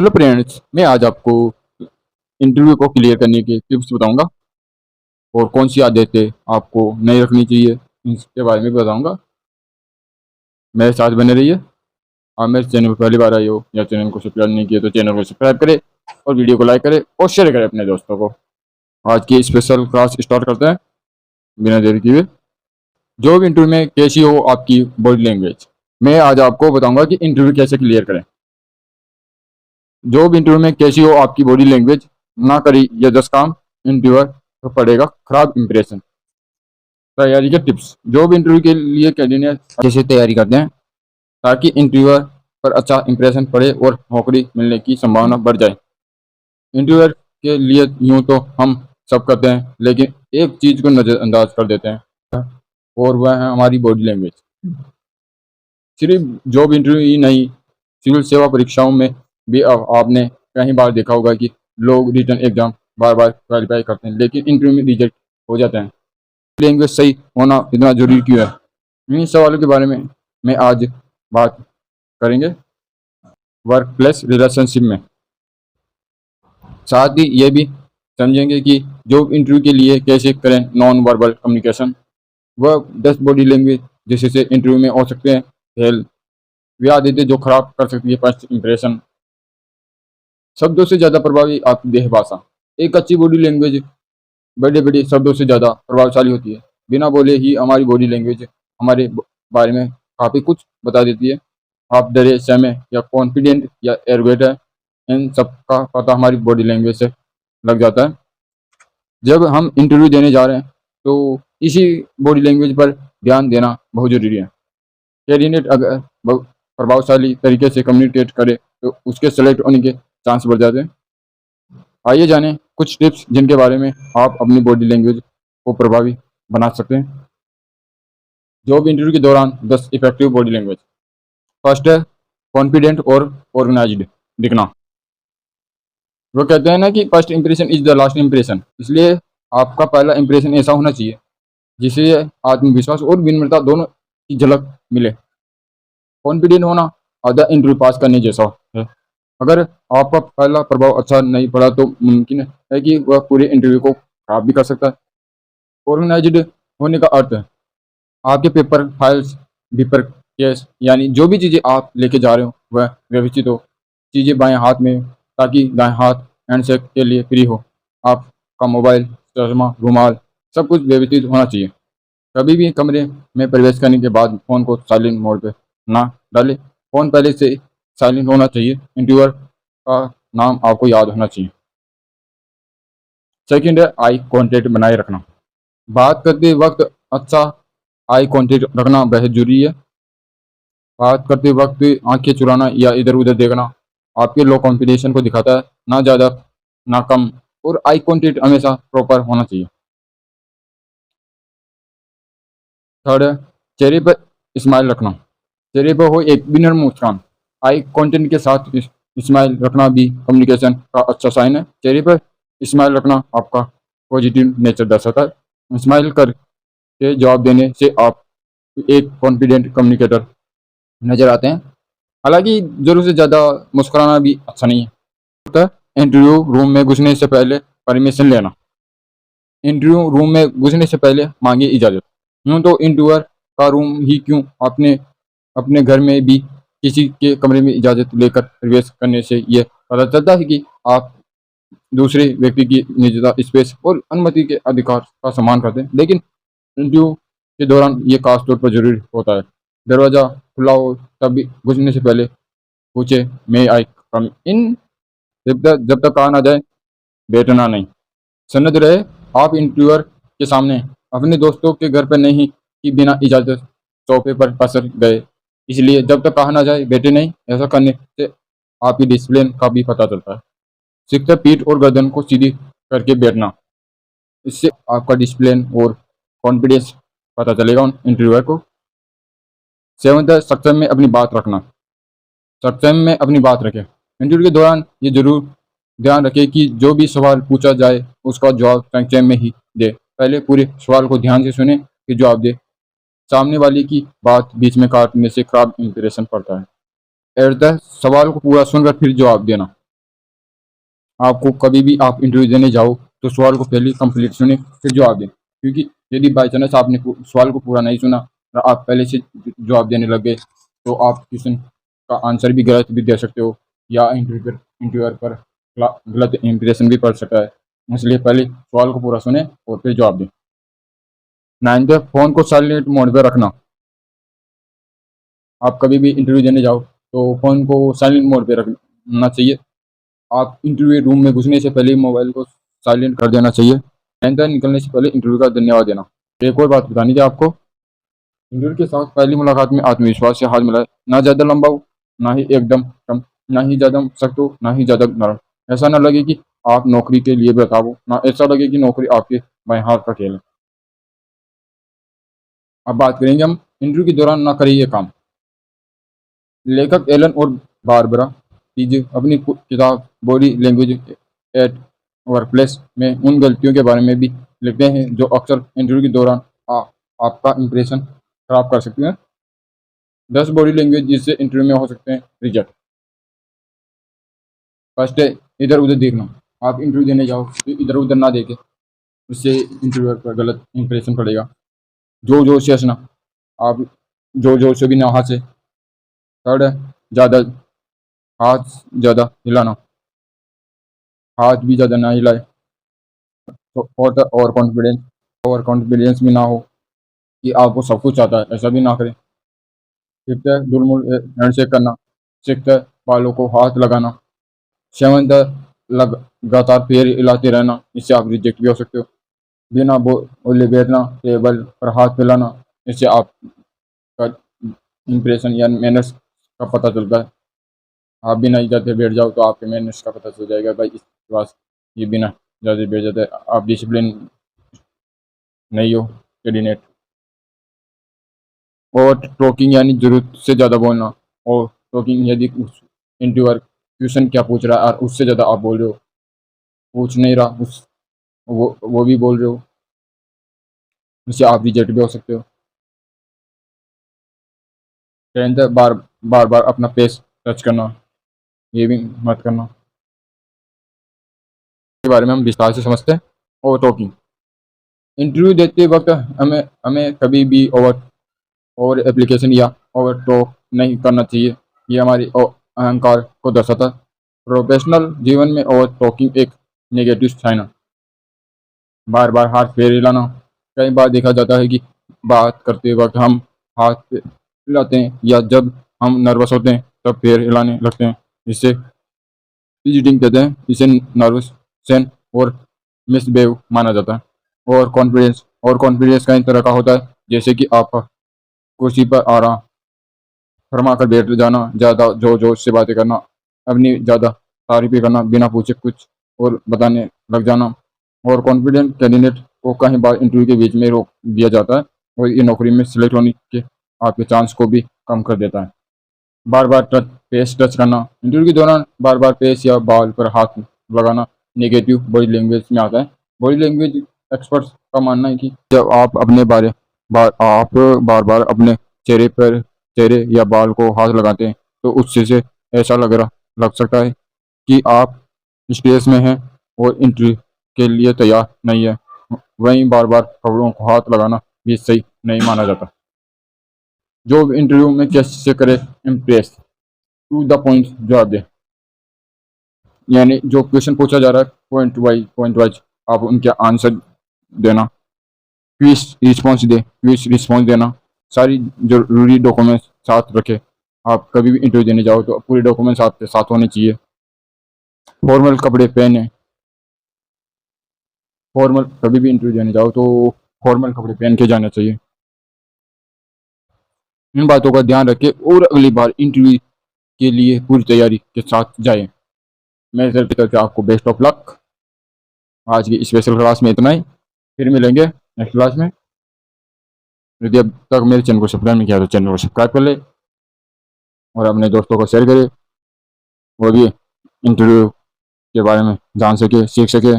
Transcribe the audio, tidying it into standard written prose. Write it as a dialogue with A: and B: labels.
A: Hello friends, मैं आज आपको इंटरव्यू को क्लियर करने के टिप्स बताऊंगा और कौन सी आदतें आपको नहीं रखनी चाहिए इसके बारे में बताऊंगा। मेरे साथ बने रहिए। आप मेरे चैनल पर पहली बार आए हो या चैनल को सब्सक्राइब नहीं किया तो चैनल को सब्सक्राइब करें और वीडियो को लाइक करें और शेयर करें अपने दोस्तों को। आज की स्पेशल क्लास स्टार्ट करते हैं बिना देरी किए। जॉब इंटरव्यू में कैसी हो आपकी बॉडी लैंग्वेज, मैं आज आपको बताऊंगा कि इंटरव्यू कैसे क्लियर करें। जॉब इंटरव्यू में कैसी हो आपकी बॉडी लैंग्वेज, ना करी या 10 काम इंटरव्यूअर तो पड़ेगा खराब इंप्रेशन। तैयारी के टिप्स। जॉब इंटरव्यू के लिए कैंडिडेट कैसे तैयारी करते हैं ताकि इंटरव्यूअर पर अच्छा इंप्रेशन पड़े और नौकरी मिलने की संभावना बढ़ जाए। इंटरव्यूअर के लिए यूं तो हम सब करते हैं, लेकिन एक चीज़ को नज़रअंदाज कर देते हैं और वह है हमारी बॉडी लैंग्वेज। सिर्फ जॉब इंटरव्यू ही नहीं, सिविल सेवा परीक्षाओं में भी आपने कई बार देखा होगा कि लोग रिटर्न एग्जाम बार बार क्वालिफाई करते हैं लेकिन इंटरव्यू में रिजेक्ट हो जाते हैं। लैंग्वेज सही होना इतना जरूरी क्यों है, इन सवालों के बारे में मैं आज बात करेंगे। वर्क प्लेस रिलेशनशिप में साथ ही ये भी समझेंगे कि जॉब इंटरव्यू के लिए कैसे करें नॉन वर्बल कम्युनिकेशन। वह 10 बॉडी लैंग्वेज जिससे इंटरव्यू में हो सकते हैं फेल, वे आदतें जो खराब कर सकती है फर्स्ट इंप्रेशन। शब्दों से ज़्यादा प्रभावी आपकी देह भाषा। एक अच्छी बॉडी लैंग्वेज बड़े बड़े शब्दों से ज़्यादा प्रभावशाली होती है। बिना बोले ही हमारी बॉडी लैंग्वेज हमारे बारे में काफ़ी कुछ बता देती है। आप डरे, सहमे या कॉन्फिडेंट या एरोगेंट है, इन सब का पता हमारी बॉडी लैंग्वेज से लग जाता है। जब हम इंटरव्यू देने जा रहे हैं तो इसी बॉडी लैंग्वेज पर ध्यान देना बहुत ज़रूरी है। कैंडिडेट अगर बहुत प्रभावशाली तरीके से कम्युनिकेट करे तो उसके सेलेक्ट होने के चांस बढ़ जाते हैं। आइए जानें कुछ टिप्स जिनके बारे में आप अपनी बॉडी लैंग्वेज को प्रभावी बना सकते हैं। जॉब इंटरव्यू के दौरान 10 इफेक्टिव बॉडी लैंग्वेज। फर्स्ट है कॉन्फिडेंट और ऑर्गेनाइज्ड दिखना। वो कहते हैं ना कि first impression is the last impression, इसलिए आपका पहला इंप्रेशन ऐसा होना चाहिए जिससे आत्मविश्वास और विनम्रता दोनों की झलक मिले। कॉन्फिडेंट होना आधा इंटरव्यू पास करने जैसा है। अगर आपका पहला प्रभाव अच्छा नहीं पड़ा तो मुमकिन है कि वह पूरे इंटरव्यू को खराब भी कर सकता है। ऑर्गेनाइज्ड होने का अर्थ है आपके पेपर, फाइल्स, बिपर केस यानी जो भी चीज़ें आप लेके जा रहे हो वह व्यवस्थित हो। चीज़ें बाएं हाथ में ताकि दाएं हाथ हैंडशेक के लिए फ्री हो। आपका मोबाइल, चश्मा, रुमाल सब कुछ व्यवस्थित होना चाहिए। कभी भी कमरे में प्रवेश करने के बाद फ़ोन को साइलेंट मोड पे ना डालें। फ़ोन पहले से साइलेंट होना चाहिए। इंटरव्यूअर का नाम आपको याद होना चाहिए। सेकंड है आई कांटेक्ट बनाए रखना। बात करते वक्त अच्छा आई कांटेक्ट रखना बेहद जरूरी है। बात करते वक्त आंखें चुराना या इधर उधर देखना आपके लो कॉन्फिडेंस को दिखाता है, ना ज़्यादा ना कम। और आई कांटेक्ट हमेशा प्रॉपर होना चाहिए। थर्ड है चेहरे पर स्माइल रखना। चेहरे पर हो एक विनम्र मुस्कान। आई कांटेक्ट के साथ स्माइल रखना भी कम्युनिकेशन का अच्छा साइन है। चेहरे पर स्माइल रखना आपका पॉजिटिव नेचर दर्शाता है। स्माइल करके जवाब देने से आप एक कॉन्फिडेंट कम्युनिकेटर नजर आते हैं। हालांकि जरूर से ज़्यादा मुस्कुराना भी अच्छा नहीं है। इंटरव्यू रूम में घुसने से पहले परमिशन लेना। इंटरव्यू रूम में घुसने से पहले मांगे इजाज़त। यूँ तो इंटरव्यूअर का रूम ही क्यों, अपने अपने घर में भी किसी के कमरे में इजाज़त लेकर प्रवेश करने से ये पता चलता है कि आप दूसरे व्यक्ति की निजता, स्पेस और अनुमति के अधिकार का सम्मान करते हैं। लेकिन इंटरव्यू के दौरान ये खास तौर पर जरूरी होता है। दरवाज़ा खुला हो तब भी घुसने से पहले पूछे मे आई कम इन। जब तक कहा ना जाए बैठना नहीं। सनद रहे आप इंटरव्यूअर के सामने अपने दोस्तों के घर पर नहीं कि बिना इजाज़त सोफे पर पसर गए, इसलिए जब तक कहा ना जाए बैठे नहीं। ऐसा करने से आपकी डिसिप्लिन का भी पता चलता है। सिक्स पीठ और गर्दन को सीधी करके बैठना, इससे आपका डिसिप्लिन और कॉन्फिडेंस पता चलेगा उन इंटरव्यूअर को। सेवंथ है संक्षेप में अपनी बात रखना। संक्षेप में अपनी बात रखें। इंटरव्यू के दौरान ये जरूर ध्यान रखें कि जो भी सवाल पूछा जाए उसका जवाब संक्षेप में ही दे। पहले पूरे सवाल को ध्यान से सुने फिर जवाब दे। सामने वाले की बात बीच में काटने से खराब इंप्रेशन पड़ता है। एट द सवाल को पूरा सुनकर फिर जवाब देना। आपको कभी भी आप इंटरव्यू देने जाओ तो सवाल को पहले कंप्लीट सुने फिर जवाब दें, क्योंकि यदि बाई चांस आपने सवाल को पूरा नहीं सुना और आप पहले से जवाब देने लग गए तो आप क्वेश्चन का आंसर भी गलत भी दे सकते हो या इंटरव्यूअर पर गलत इंप्रेशन भी पड़ सकता है। इसलिए पहले सवाल को पूरा सुने और फिर जवाब दें। 9 फ़ोन को साइलेंट मोड पर रखना। आप कभी भी इंटरव्यू देने जाओ तो फ़ोन को साइलेंट मोड पे रखना चाहिए। आप इंटरव्यू रूम में घुसने से पहले मोबाइल को साइलेंट कर देना चाहिए। अंदर निकलने से पहले इंटरव्यू का धन्यवाद देना। एक और बात बतानी थी आपको, इंटरव्यू के साथ पहली मुलाकात में आत्मविश्वास से हाथ मिलाए, ना ज़्यादा लंबा हो ना ही एकदम कम, ना ही ज़्यादा सख्त हो ना ही ज़्यादा नरम। ऐसा ना लगे कि आप नौकरी के लिए बेताब हो, ना ऐसा लगे कि नौकरी आपके बाएं हाथ का खेल है। अब बात करेंगे हम इंटरव्यू के दौरान ना करिए काम। लेखक एलन और बारबरा पीजे अपनी किताब बॉडी लैंग्वेज एट वर्कप्लेस में उन गलतियों के बारे में भी लिखते हैं जो अक्सर इंटरव्यू के दौरान आपका इंप्रेशन खराब कर सकती हैं। 10 बॉडी लैंग्वेज जिससे इंटरव्यू में हो सकते हैं रिजेक्ट। फर्स्ट है इधर उधर देखना। आप इंटरव्यू देने जाओ तो इधर उधर ना देखे, उससे इंटरव्यूअर पर गलत इंप्रेशन पड़ेगा। जोर जोर से हंसना, आप जोर जोर से भी ना हंसे। थर्ड है ज़्यादा हाथ ज़्यादा हिलाना, हाथ भी ज़्यादा ना हिलाए। तो फोर्थ ओवर कॉन्फिडेंस भी ना हो कि आपको सब कुछ आता है, ऐसा भी ना करें। फिफ्थ है दुलमुल हैंडशेक करना। सिक्स्थ है बालों को हाथ लगाना। सेवंथ है लगातार पैर हिलाते रहना, इससे आप रिजेक्ट भी हो सकते हो। बिना बोले बैठना, टेबल पर हाथ फैलाना, इससे आपका इंप्रेशन या मैनर्स का पता चलता है। आप बिना इजाज़त बैठ जाओ तो आपके मैनर्स का पता चल जाएगा भाई इस पास ये बिना इजाज़त बैठ जाता है, आप डिसिप्लिन नहीं हो कैंडिडेट। और टॉकिंग यानी ज़रूरत से ज़्यादा बोलना। और टॉकिंग यदि उस इंटरव्यूअर क्वेश्चन क्या पूछ रहा है और उससे ज़्यादा आप बोल रहे हो, पूछ नहीं रहा उस वो भी बोल रहे हो, उससे आप रिजेक्ट भी हो सकते हो। टेंथ बार बार बार अपना फेस टच करना, ये भी मत करना। के बारे में हम विस्तार से समझते हैं। और टॉकिंग इंटरव्यू देते वक्त हमें हमें कभी भी ओवर एप्लीकेशन या ओवर टॉक नहीं करना चाहिए। ये हमारी अहंकार को दर्शाता है। प्रोफेशनल जीवन में ओवर टॉकिंग एक नेगेटिव साइन है। बार बार हाथ फेर हिलाना, कई बार देखा जाता है कि बात करते वक्त हम हाथ हिलाते हैं या जब हम नर्वस होते हैं तब पैर हिलाने लगते हैं। इससे फिजिटिंग कहते हैं, इसे नर्वस सेन और मिसबिहेव माना जाता है। और कॉन्फिडेंस कई तरह का होता है, जैसे कि आप कुर्सी पर आराम फरमा कर बैठ जाना, ज़्यादा जोर जोर से बातें करना, अपनी ज़्यादा तारीफें करना, बिना पूछे कुछ और बताने लग जाना। और कॉन्फिडेंट कैंडिडेट को कई बार इंटरव्यू के बीच में रोक दिया जाता है और ये नौकरी में सिलेक्ट होने के आपके चांस को भी कम कर देता है। बार बार फेस टच करना, इंटरव्यू के दौरान बार बार फेस या बाल पर हाथ लगाना नेगेटिव बॉडी लैंग्वेज में आता है। बॉडी लैंग्वेज एक्सपर्ट्स का मानना है कि जब आप आप बार बार अपने चेहरे या बाल को हाथ लगाते हैं तो उससे से ऐसा लग सकता है कि आप स्ट्रेस में हैं और इंटरव्यू के लिए तैयार नहीं है। वहीं बार बार कपड़ों को हाथ लगाना भी सही नहीं माना जाता। जॉब इंटरव्यू में कैसे करें इम्प्रेस, टू द पॉइंट जवाब दें। यानी जो क्वेश्चन पूछा जा रहा है पॉइंट वाइज आप उनके आंसर देना। क्विज रिस्पॉन्स देना। सारी जरूरी डॉक्यूमेंट्स साथ रखें। आप कभी भी इंटरव्यू देने जाओ तो पूरे डॉक्यूमेंट्स आपके साथ होने चाहिए। फॉर्मल कपड़े पहने। फॉर्मल कभी भी इंटरव्यू देने जाओ तो फॉर्मल कपड़े पहन के जाना चाहिए। इन बातों का ध्यान रखें और अगली बार इंटरव्यू के लिए पूरी तैयारी के साथ जाएं। मेरे तरफ से आपको बेस्ट ऑफ लक। आज की स्पेशल क्लास में इतना ही, फिर मिलेंगे नेक्स्ट क्लास में। यदि अब तक मेरे चैनल को सब्सक्राइब नहीं किया तो चैनल को सब्सक्राइब कर ले और अपने दोस्तों को शेयर करें, वो भी इंटरव्यू के बारे में जान सके, सीख सके।